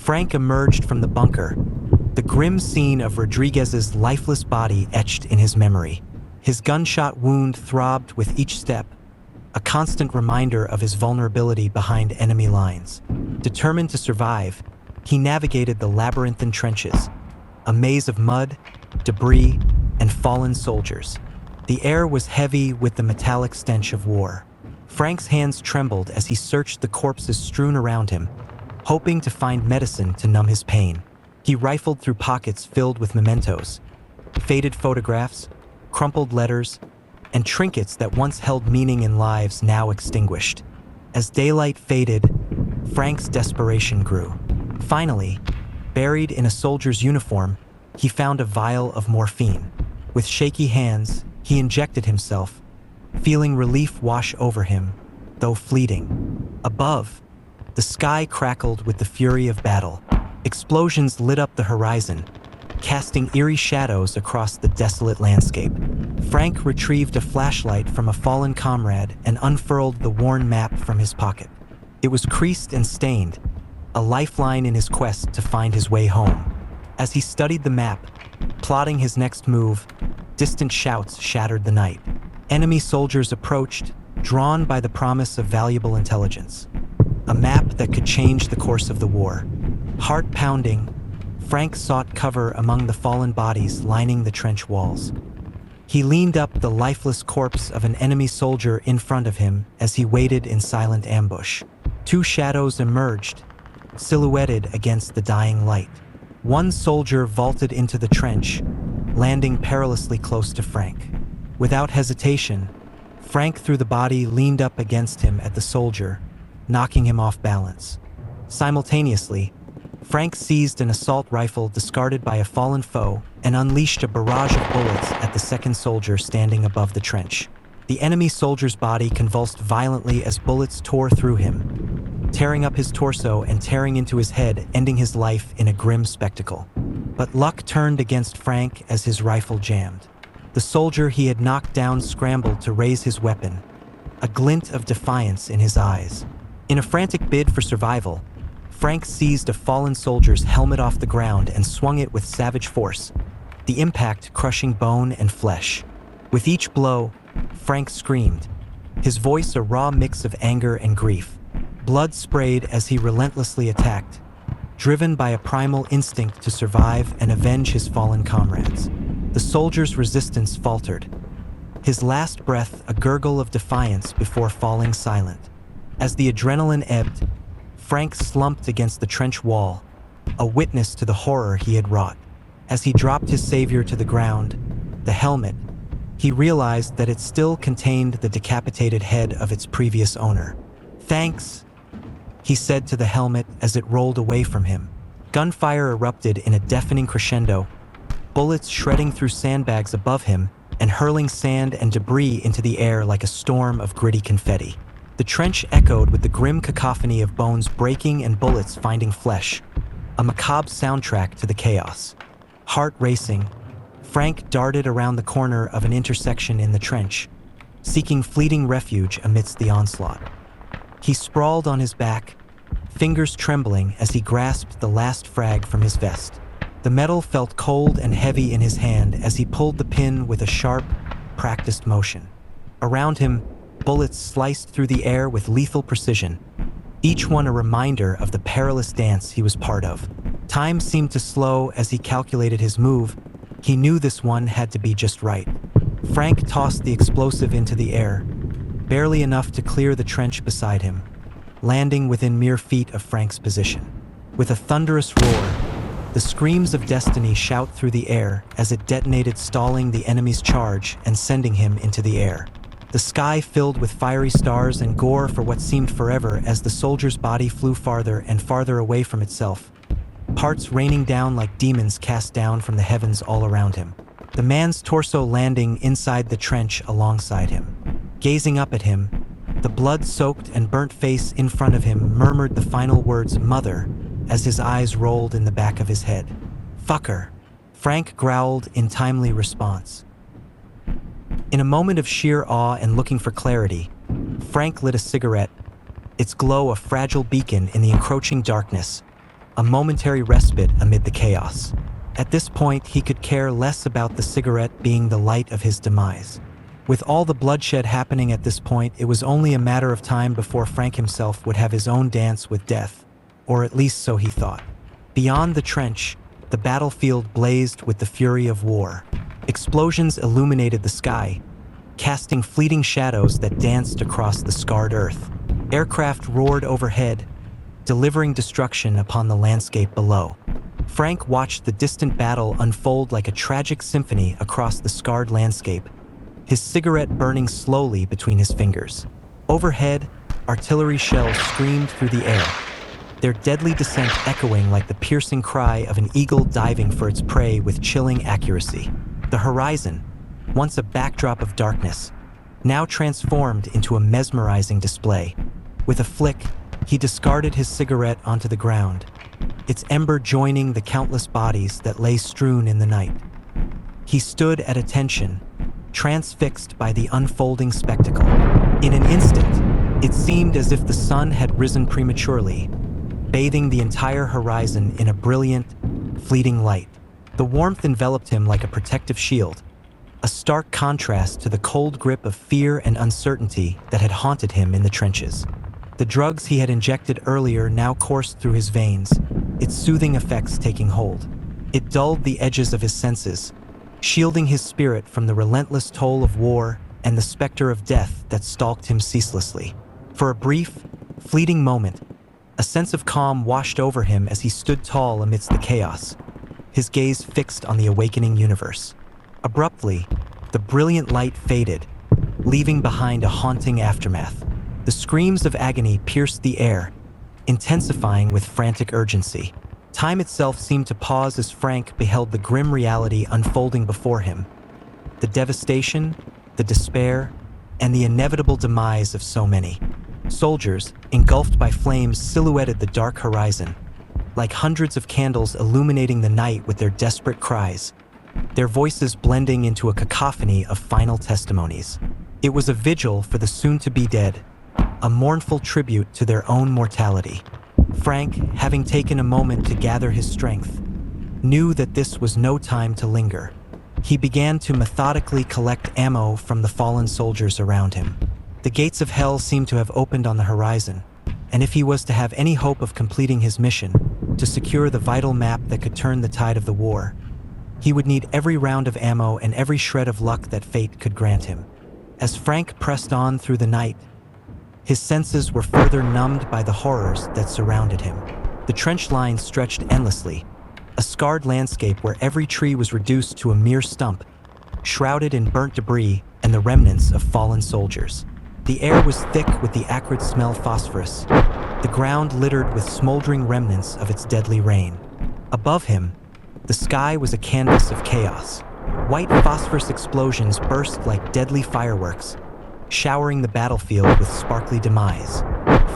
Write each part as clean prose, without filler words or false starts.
Frank emerged from the bunker, the grim scene of Rodriguez's lifeless body etched in his memory. His gunshot wound throbbed with each step, a constant reminder of his vulnerability behind enemy lines. Determined to survive, he navigated the labyrinthine trenches, a maze of mud, debris, and fallen soldiers. The air was heavy with the metallic stench of war. Frank's hands trembled as he searched the corpses strewn around him, hoping to find medicine to numb his pain. He rifled through pockets filled with mementos, faded photographs, crumpled letters, and trinkets that once held meaning in lives now extinguished. As daylight faded, Frank's desperation grew. Finally, buried in a soldier's uniform, he found a vial of morphine. With shaky hands, he injected himself, feeling relief wash over him, though fleeting. Above, the sky crackled with the fury of battle. Explosions lit up the horizon, casting eerie shadows across the desolate landscape. Frank retrieved a flashlight from a fallen comrade and unfurled the worn map from his pocket. It was creased and stained, a lifeline in his quest to find his way home. As he studied the map, plotting his next move, distant shouts shattered the night. Enemy soldiers approached, drawn by the promise of valuable intelligence. A map that could change the course of the war. Heart pounding, Frank sought cover among the fallen bodies lining the trench walls. He leaned up the lifeless corpse of an enemy soldier in front of him as he waited in silent ambush. Two shadows emerged, silhouetted against the dying light. One soldier vaulted into the trench, landing perilously close to Frank. Without hesitation, Frank threw the body leaned up against him at the soldier, knocking him off balance. Simultaneously, Frank seized an assault rifle discarded by a fallen foe and unleashed a barrage of bullets at the second soldier standing above the trench. The enemy soldier's body convulsed violently as bullets tore through him, tearing up his torso and tearing into his head, ending his life in a grim spectacle. But luck turned against Frank as his rifle jammed. The soldier he had knocked down scrambled to raise his weapon, a glint of defiance in his eyes. In a frantic bid for survival, Frank seized a fallen soldier's helmet off the ground and swung it with savage force, the impact crushing bone and flesh. With each blow, Frank screamed, his voice a raw mix of anger and grief. Blood sprayed as he relentlessly attacked, driven by a primal instinct to survive and avenge his fallen comrades. The soldier's resistance faltered, his last breath a gurgle of defiance before falling silent. As the adrenaline ebbed, Frank slumped against the trench wall, a witness to the horror he had wrought. As he dropped his savior to the ground, the helmet, he realized that it still contained the decapitated head of its previous owner. "Thanks," he said to the helmet as it rolled away from him. Gunfire erupted in a deafening crescendo, bullets shredding through sandbags above him and hurling sand and debris into the air like a storm of gritty confetti. The trench echoed with the grim cacophony of bones breaking and bullets finding flesh, a macabre soundtrack to the chaos. Heart racing, Frank darted around the corner of an intersection in the trench, seeking fleeting refuge amidst the onslaught. He sprawled on his back, fingers trembling as he grasped the last frag from his vest. The metal felt cold and heavy in his hand as he pulled the pin with a sharp, practiced motion. Around him, bullets sliced through the air with lethal precision, each one a reminder of the perilous dance he was part of. Time seemed to slow as he calculated his move. He knew this one had to be just right. Frank tossed the explosive into the air, barely enough to clear the trench beside him, landing within mere feet of Frank's position. With a thunderous roar, the screams of destiny shout through the air as it detonated, stalling the enemy's charge and sending him into the air. The sky filled with fiery stars and gore for what seemed forever as the soldier's body flew farther and farther away from itself, parts raining down like demons cast down from the heavens all around him. The man's torso landing inside the trench alongside him. Gazing up at him, the blood-soaked and burnt face in front of him murmured the final words, "Mother," as his eyes rolled in the back of his head. "Fucker," Frank growled in timely response. In a moment of sheer awe and looking for clarity, Frank lit a cigarette, its glow a fragile beacon in the encroaching darkness. a momentary respite amid the chaos. At this point, he could care less about the cigarette being the light of his demise. With all the bloodshed happening at this point, it was only a matter of time before Frank himself would have his own dance with death, or at least so he thought. Beyond the trench, the battlefield blazed with the fury of war. Explosions illuminated the sky, casting fleeting shadows that danced across the scarred earth. Aircraft roared overhead, delivering destruction upon the landscape below. Frank watched the distant battle unfold like a tragic symphony across the scarred landscape, his cigarette burning slowly between his fingers. Overhead, artillery shells screamed through the air, their deadly descent echoing like the piercing cry of an eagle diving for its prey with chilling accuracy. The horizon, once a backdrop of darkness, now transformed into a mesmerizing display. With a flick, he discarded his cigarette onto the ground, its ember joining the countless bodies that lay strewn in the night. He stood at attention, transfixed by the unfolding spectacle. In an instant, it seemed as if the sun had risen prematurely, bathing the entire horizon in a brilliant, fleeting light. The warmth enveloped him like a protective shield, a stark contrast to the cold grip of fear and uncertainty that had haunted him in the trenches. The drugs he had injected earlier now coursed through his veins, its soothing effects taking hold. It dulled the edges of his senses, shielding his spirit from the relentless toll of war and the specter of death that stalked him ceaselessly. For a brief, fleeting moment, a sense of calm washed over him as he stood tall amidst the chaos, his gaze fixed on the awakening universe. Abruptly, the brilliant light faded, leaving behind a haunting aftermath. The screams of agony pierced the air, intensifying with frantic urgency. Time itself seemed to pause as Frank beheld the grim reality unfolding before him. The devastation, the despair, and the inevitable demise of so many. Soldiers, engulfed by flames, silhouetted the dark horizon, like hundreds of candles illuminating the night with their desperate cries, their voices blending into a cacophony of final testimonies. It was a vigil for the soon-to-be dead, a mournful tribute to their own mortality. Frank, having taken a moment to gather his strength, knew that this was no time to linger. He began to methodically collect ammo from the fallen soldiers around him. The gates of hell seemed to have opened on the horizon, and if he was to have any hope of completing his mission, to secure the vital map that could turn the tide of the war, he would need every round of ammo and every shred of luck that fate could grant him. As Frank pressed on through the night, his senses were further numbed by the horrors that surrounded him. The trench line stretched endlessly, a scarred landscape where every tree was reduced to a mere stump, shrouded in burnt debris and the remnants of fallen soldiers. The air was thick with the acrid smell of phosphorus, the ground littered with smoldering remnants of its deadly rain. Above him, the sky was a canvas of chaos. White phosphorus explosions burst like deadly fireworks, showering the battlefield with sparkly demise.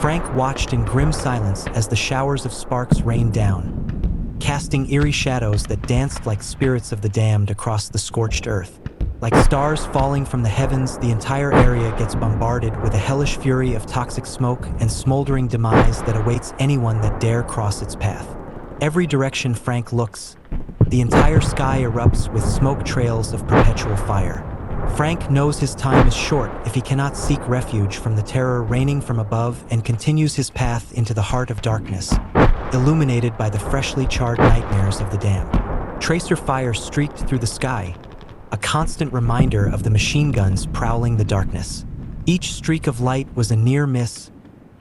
Frank watched in grim silence as the showers of sparks rained down, casting eerie shadows that danced like spirits of the damned across the scorched earth. Like stars falling from the heavens, the entire area gets bombarded with a hellish fury of toxic smoke and smoldering demise that awaits anyone that dare cross its path. Every direction Frank looks, the entire sky erupts with smoke trails of perpetual fire. Frank knows his time is short if he cannot seek refuge from the terror raining from above and continues his path into the heart of darkness, illuminated by the freshly charred nightmares of the damned. Tracer fire streaked through the sky, a constant reminder of the machine guns prowling the darkness. Each streak of light was a near miss,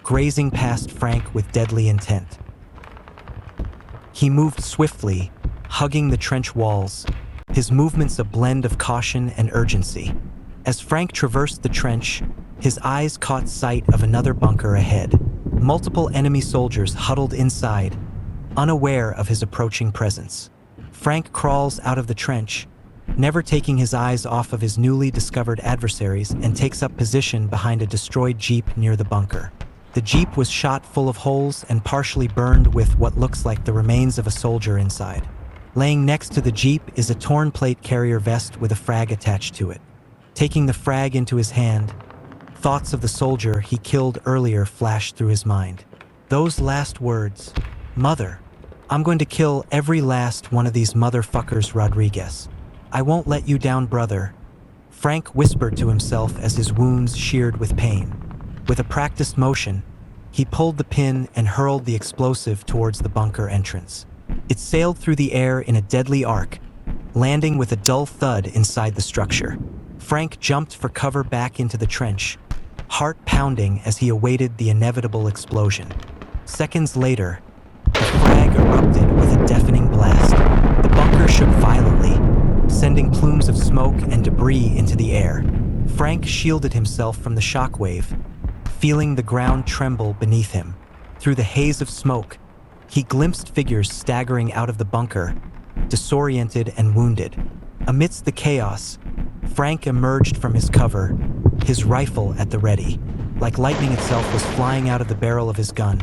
grazing past Frank with deadly intent. He moved swiftly, hugging the trench walls, his movements a blend of caution and urgency. As Frank traversed the trench, his eyes caught sight of another bunker ahead. Multiple enemy soldiers huddled inside, unaware of his approaching presence. Frank crawls out of the trench, never taking his eyes off of his newly discovered adversaries, and takes up position behind a destroyed jeep near the bunker. The jeep was shot full of holes and partially burned with what looks like the remains of a soldier inside. Laying next to the jeep is a torn plate carrier vest with a frag attached to it. Taking the frag into his hand, thoughts of the soldier he killed earlier flashed through his mind. Those last words, "Mother," I'm going to kill every last one of these motherfuckers, Rodriguez. I won't let you down, brother. Frank whispered to himself as his wounds sheared with pain. With a practiced motion, he pulled the pin and hurled the explosive towards the bunker entrance. It sailed through the air in a deadly arc, landing with a dull thud inside the structure. Frank jumped for cover back into the trench, heart pounding as he awaited the inevitable explosion. Seconds later, the frag erupted with a deafening blast. The bunker shook violently, sending plumes of smoke and debris into the air. Frank shielded himself from the shockwave, feeling the ground tremble beneath him. Through the haze of smoke, he glimpsed figures staggering out of the bunker, disoriented and wounded. Amidst the chaos, Frank emerged from his cover, his rifle at the ready. Like lightning itself was flying out of the barrel of his gun.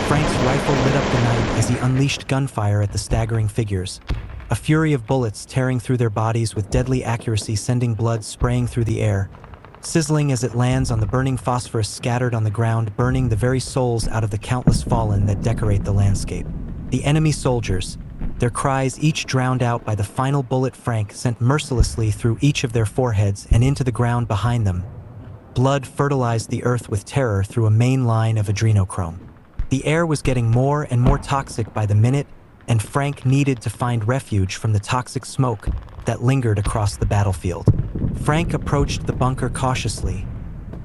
Frank's rifle lit up the night as he unleashed gunfire at the staggering figures, a fury of bullets tearing through their bodies with deadly accuracy, sending blood spraying through the air, sizzling as it lands on the burning phosphorus scattered on the ground, burning the very souls out of the countless fallen that decorate the landscape. The enemy soldiers, their cries each drowned out by the final bullet Frank sent mercilessly through each of their foreheads and into the ground behind them. Blood fertilized the earth with terror through a main line of adrenochrome. The air was getting more and more toxic by the minute, and Frank needed to find refuge from the toxic smoke that lingered across the battlefield. Frank approached the bunker cautiously,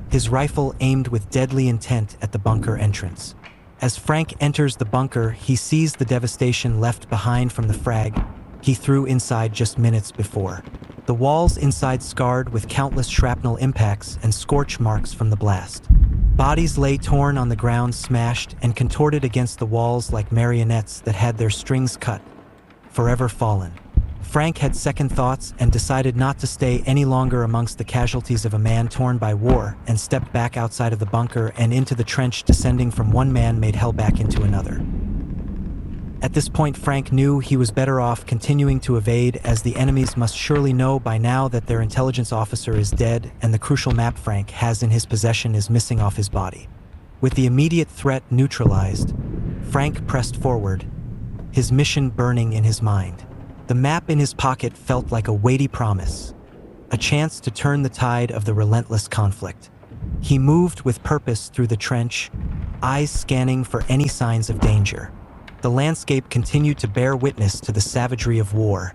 his rifle aimed with deadly intent at the bunker entrance. As Frank enters the bunker, he sees the devastation left behind from the frag he threw inside just minutes before. The walls inside scarred with countless shrapnel impacts and scorch marks from the blast. Bodies lay torn on the ground, smashed and contorted against the walls like marionettes that had their strings cut, forever fallen. Frank had second thoughts and decided not to stay any longer amongst the casualties of a man torn by war, and stepped back outside of the bunker and into the trench, descending from one man-made hell back into another. At this point, Frank knew he was better off continuing to evade, as the enemies must surely know by now that their intelligence officer is dead and the crucial map Frank has in his possession is missing off his body. With the immediate threat neutralized, Frank pressed forward, his mission burning in his mind. The map in his pocket felt like a weighty promise, a chance to turn the tide of the relentless conflict. He moved with purpose through the trench, eyes scanning for any signs of danger. The landscape continued to bear witness to the savagery of war.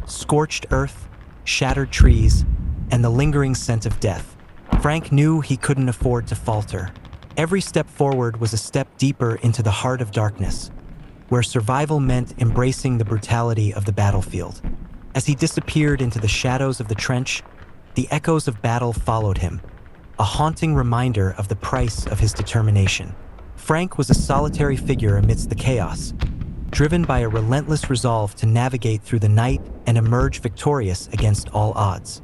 Scorched earth, shattered trees, and the lingering scent of death. Frank knew he couldn't afford to falter. Every step forward was a step deeper into the heart of darkness, where survival meant embracing the brutality of the battlefield. As he disappeared into the shadows of the trench, the echoes of battle followed him, a haunting reminder of the price of his determination. Frank was a solitary figure amidst the chaos, driven by a relentless resolve to navigate through the night and emerge victorious against all odds.